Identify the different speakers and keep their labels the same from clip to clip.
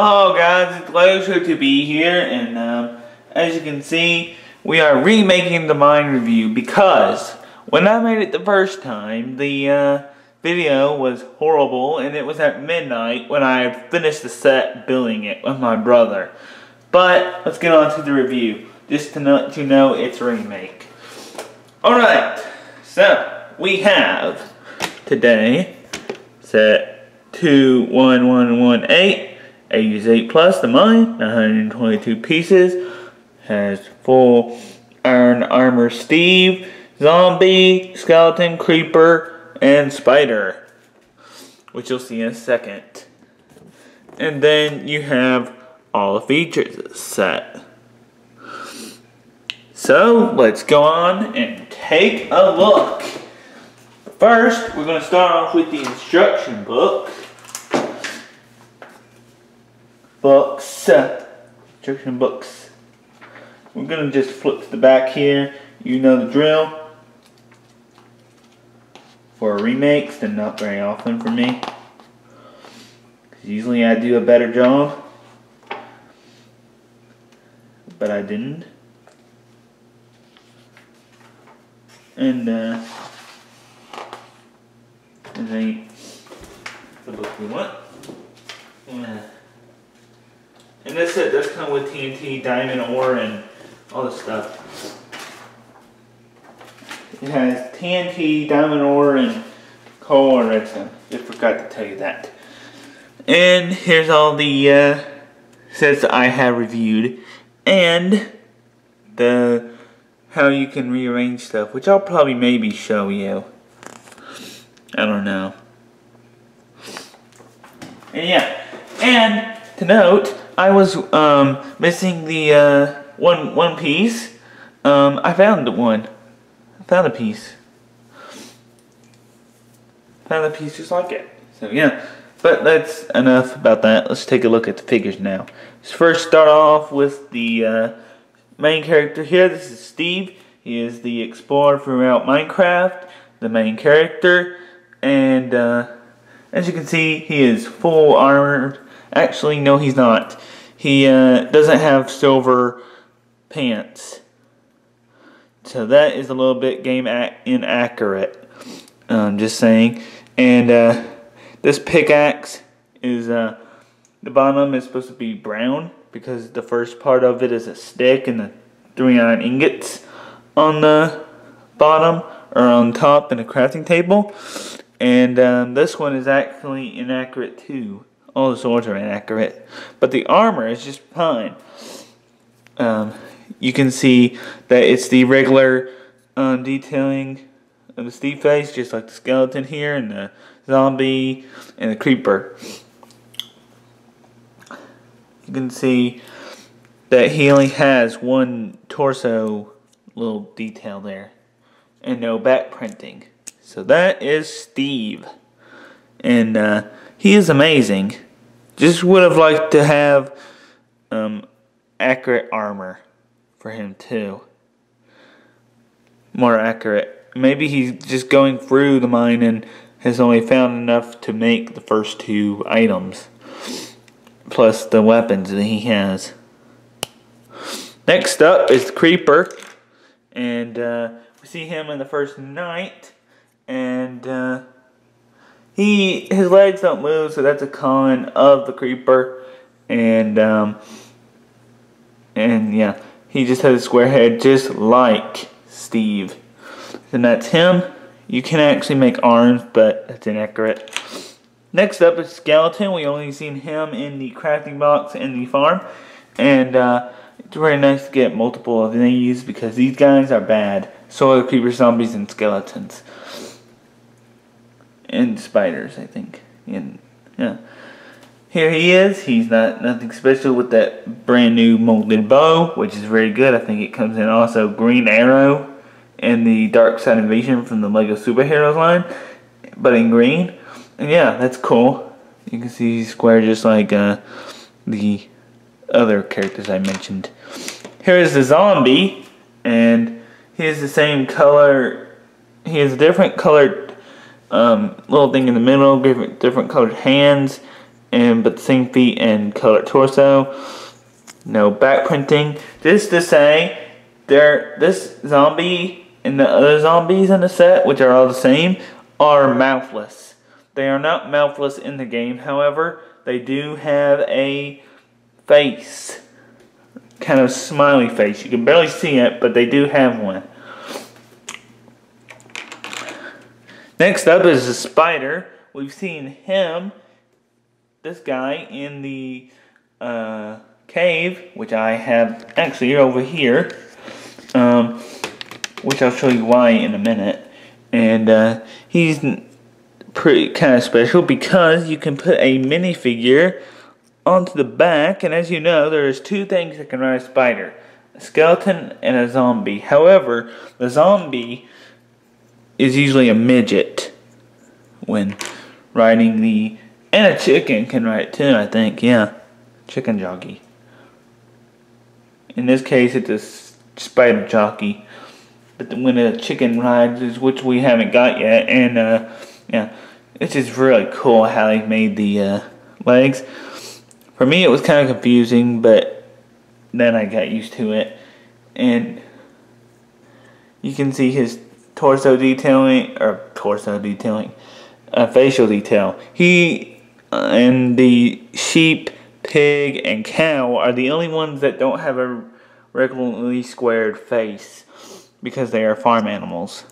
Speaker 1: Oh guys, it's a pleasure to be here, and as you can see, we are remaking the mine review because when I made it the first time, the video was horrible, and it was at midnight when I finished the set building it with my brother. But let's get on to the review, just to let you know it's a remake. Alright, so we have today set 21118. Ages 8 plus, the mine, 122 pieces, has full iron armor Steve, zombie, skeleton, creeper, and spider, which you'll see in a second. And then you have all the features of the set. So let's go on and take a look. First, we're going to start off with the instruction book. Instruction books. We're gonna just flip to the back here. You know the drill. For remakes, they're not very often for me. Usually I do a better job, but I didn't. And this ain't the book we want. Yeah. And this set does come with TNT, diamond ore, and all this stuff. It has TNT, diamond ore, and coal and redstone. Just forgot to tell you that. And here's all the sets I have reviewed, and the how you can rearrange stuff, which I'll probably maybe show you. I don't know. And yeah, and to note, I was missing the one piece. I found one. I found a piece. Found a piece just like it. So yeah, but that's enough about that. Let's take a look at the figures now. Let's first start off with the main character here. This is Steve. He is the explorer throughout Minecraft, the main character, and as you can see, he is full armored. Actually, no, he's not. He doesn't have silver pants. So that is a little bit game inaccurate. Just saying. And this pickaxe is, the bottom is supposed to be brown because the first part of it is a stick and the 3 iron ingots on the bottom or on top in the crafting table. And this one is actually inaccurate too. All the swords are inaccurate, but the armor is just fine. You can see that it's the regular detailing of the Steve face, just like the skeleton here, and the zombie, and the creeper. You can see that he only has one torso little detail there, and no back printing. So that is Steve. And he is amazing. Just would have liked to have accurate armor for him too. More accurate. Maybe he's just going through the mine and has only found enough to make the first 2 items. Plus the weapons that he has. Next up is the creeper. And we see him in the first night. And his legs don't move, so that's a con of the creeper. And yeah, he just has a square head just like Steve. And that's him. You can actually make arms, but that's inaccurate. Next up is Skeleton. We only seen him in the crafting box in the farm. And it's very nice to get multiple of these because these guys are bad. So are the creeper, zombies, and skeletons. And spiders, I think. And yeah, here he is. He's nothing special with that brand new molded bow, which is very good. I think it comes in also green arrow and the Dark Side Invasion from the Lego Superheroes line, but in green. And yeah, that's cool. You can see he's square just like the other characters I mentioned. Here is the zombie, and he has the same color. He has a different colored little thing in the middle, different colored hands, but the same feet and colored torso. No back printing. Just to say, this zombie and the other zombies in the set, which are all the same, are mouthless. They are not mouthless in the game, however, they do have a face. Kind of smiley face. You can barely see it, but they do have one. Next up is the spider. We've seen him, this guy, in the cave, which I have actually over here, which I'll show you why in a minute. And he's pretty kind of special because you can put a minifigure onto the back, and as you know, there's two things that can ride a spider: a skeleton and a zombie. However, the zombie is usually a midget when riding the, and a chicken can ride it too, I think, yeah, chicken jockey. In this case, it's a spider jockey, but when a chicken rides, which we haven't got yet, and yeah, it's just really cool how they made the legs. For me, it was kind of confusing, but then I got used to it, and you can see his facial detail. He and the sheep, pig, and cow are the only ones that don't have a regularly squared face because they are farm animals,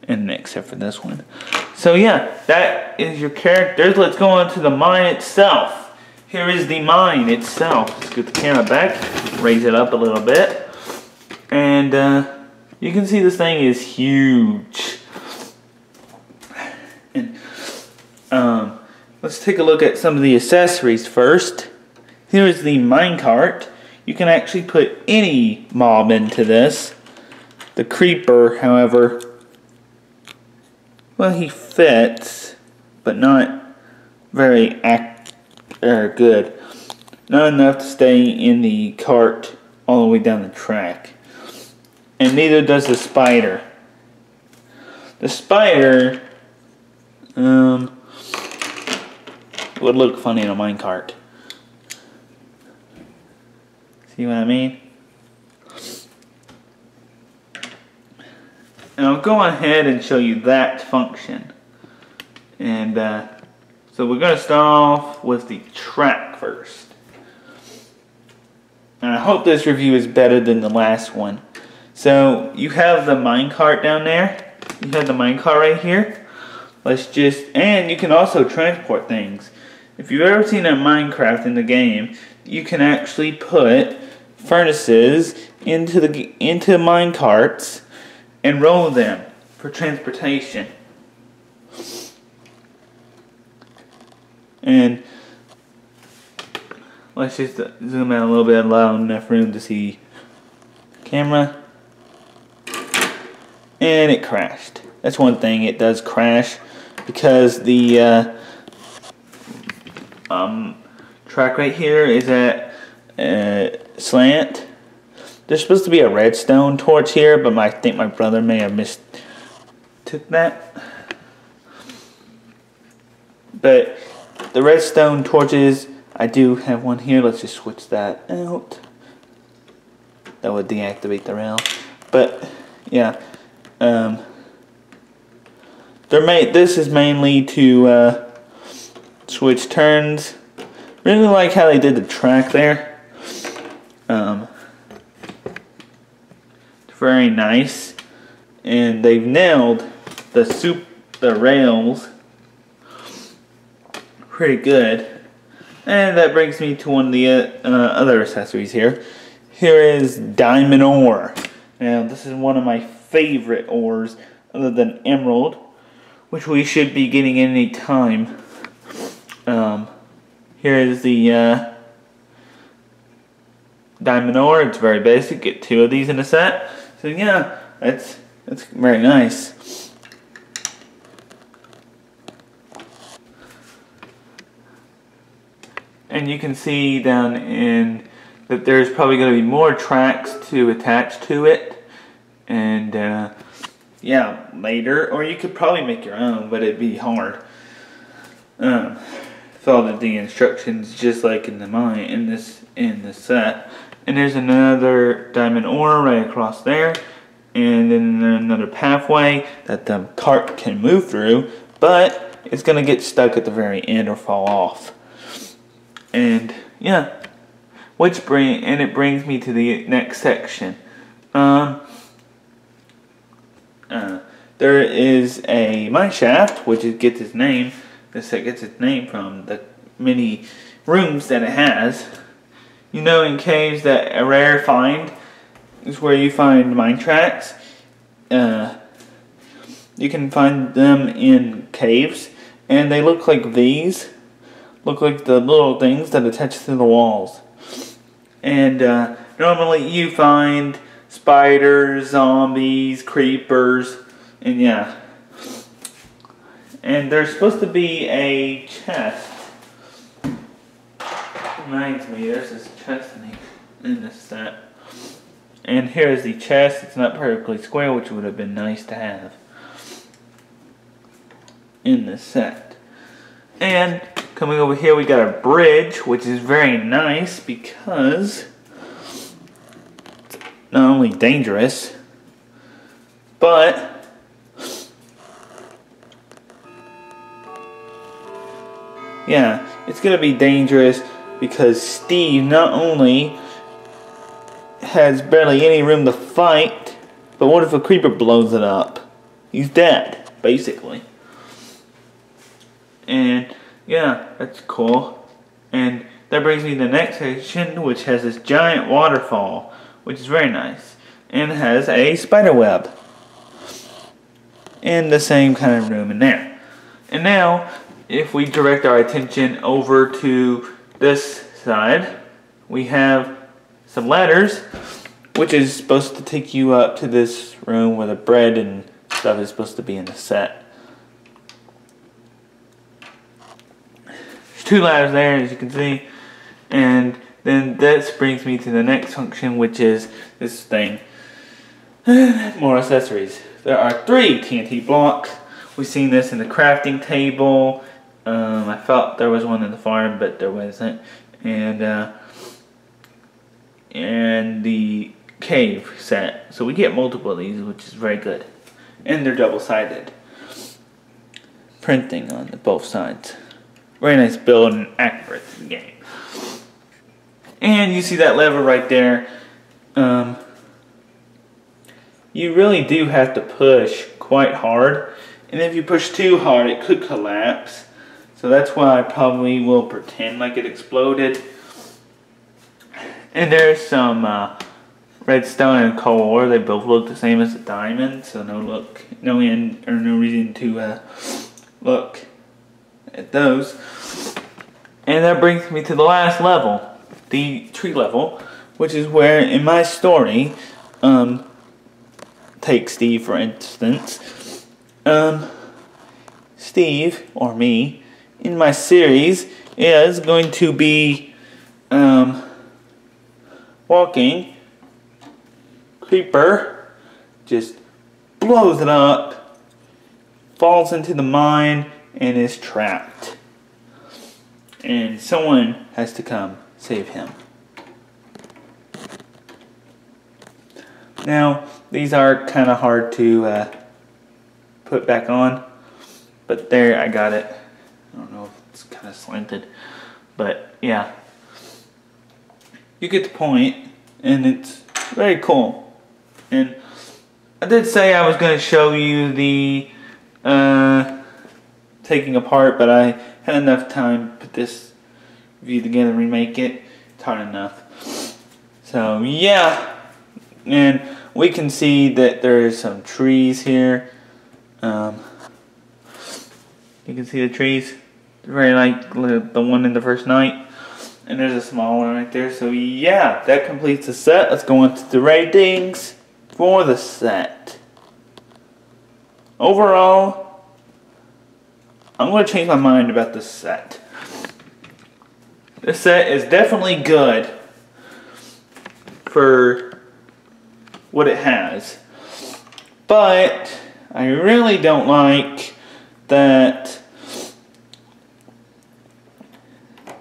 Speaker 1: and except for this one. So yeah, that is your characters. Let's go on to the mine itself. Here is the mine itself. Let's get the camera back, raise it up a little bit, and you can see this thing is huge. And let's take a look at some of the accessories first. Here is the minecart. You can actually put any mob into this. The creeper, however, well, he fits, but not very good. Not enough to stay in the cart all the way down the track. And neither does the spider. The spider would look funny in a minecart. See what I mean? And I'll go ahead and show you that function. And so we're going to start off with the track first. And I hope this review is better than the last one. So you have the minecart down there. You have the minecart right here. And you can also transport things. If you've ever seen a Minecraft in the game, you can actually put furnaces into minecarts and roll them for transportation. And let's just zoom out a little bit, allow enough room to see the camera. And it crashed. That's one thing, it does crash because the track right here is at slant. There's supposed to be a redstone torch here, but I think my brother may have mistook that. But the redstone torches, I do have one here. Let's just switch that out. That would deactivate the rail. But yeah, this is mainly to switch turns. Really like how they did the track there. It's very nice, and they've nailed the rails pretty good. And that brings me to one of the other accessories here. Here is diamond ore. Now this is one of my favorite ores other than emerald, which we should be getting any time. Here is the diamond ore. It's very basic. Get 2 of these in a set. So yeah, that's very nice. And you can see down in that there's probably going to be more tracks to attach to it. And yeah, later, or you could probably make your own, but it'd be hard. So followed the instructions just like in the set. And there's another diamond ore right across there, and then another pathway that the cart can move through, but it's gonna get stuck at the very end or fall off. And yeah, it brings me to the next section. There is a mine shaft, which gets its name. This set gets its name from the many rooms that it has. You know, in caves, that a rare find is where you find mine tracks. You can find them in caves, and they look like these. Look like the little things that attach to the walls. And normally you find spiders, zombies, creepers, and yeah. And there's supposed to be a chest. Reminds me, there's this chest in this set. And here's the chest. It's not perfectly square, which would have been nice to have in this set. And coming over here, we got a bridge, which is very nice because it's not only dangerous, but yeah, it's gonna be dangerous because Steve not only has barely any room to fight, but what if a creeper blows it up? He's dead, basically. And yeah, that's cool. And that brings me to the next section, which has this giant waterfall, which is very nice. And has a spider web. And the same kind of room in there. And now, if we direct our attention over to this side, we have some ladders, which is supposed to take you up to this room where the bread and stuff is supposed to be in the set. There's two ladders there, as you can see, and then this brings me to the next function, which is this thing. More accessories. There are 3 TNT blocks. We've seen this in the crafting table. I thought there was one in the farm, but there wasn't. And the cave set. So we get multiple of these, which is very good. And they're double-sided. Printing on both sides. Very nice build and accurate game. And you see that lever right there. You really do have to push quite hard. And if you push too hard, it could collapse. So that's why I probably will pretend like it exploded. And there's some redstone and coal ore. They both look the same as a diamond, so no reason to look at those. And that brings me to the last level, the tree level, which is where in my story, take Steve for instance. Steve, or me, in my series is going to be walking. Creeper just blows it up, falls into the mine, and is trapped. And someone has to come save him. Now, these are kind of hard to put back on, but there, I got it. I don't know if it's kind of slanted, but yeah. You get the point, and it's very cool. And I did say I was going to show you the taking apart, but I had enough time to put this review together and remake it. It's hard enough. So yeah, and we can see that there is some trees here. You can see the trees, very like the one in the first night. And there's a small one right there. So yeah, that completes the set. Let's go on to the ratings for the set. Overall, I'm going to change my mind about this set. This set is definitely good for what it has. But I really don't like that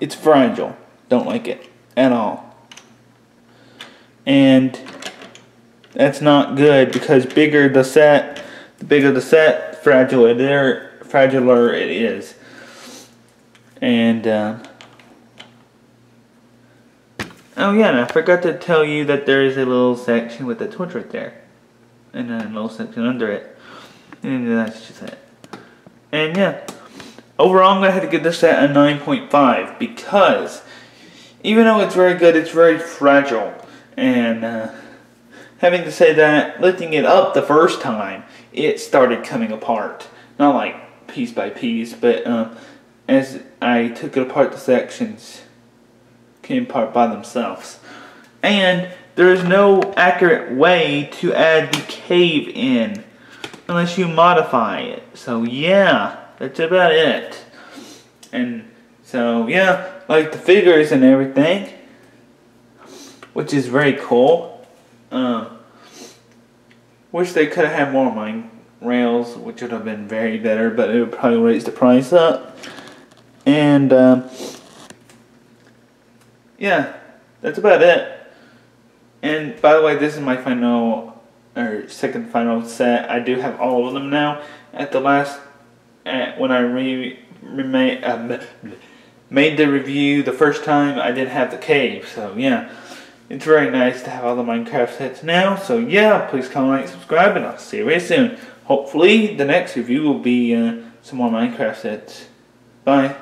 Speaker 1: it's fragile. Don't like it at all. And that's not good, because the bigger the set, fragiler it is. And oh yeah, and I forgot to tell you that there is a little section with the torch right there, and then a little section under it, and that's just it. And yeah, overall I'm gonna have to give this set a 9.5, because even though it's very good, it's very fragile. And having to say that, lifting it up the first time, it started coming apart. Not like piece by piece, but as I took it apart, the sections came apart by themselves. And there is no accurate way to add the cave in unless you modify it. So yeah, that's about it. And so yeah, like the figures and everything, which is very cool. Wish they could have had more mine rails, which would have been very better, but it would probably raise the price up. And yeah, that's about it. And by the way, this is my final, or second final set. I do have all of them now. At the last, when I made the review the first time, I didn't have the cave. So yeah, it's very nice to have all the Minecraft sets now. So yeah, please comment, like, subscribe, and I'll see you very soon. Hopefully, the next review will be some more Minecraft sets. Bye.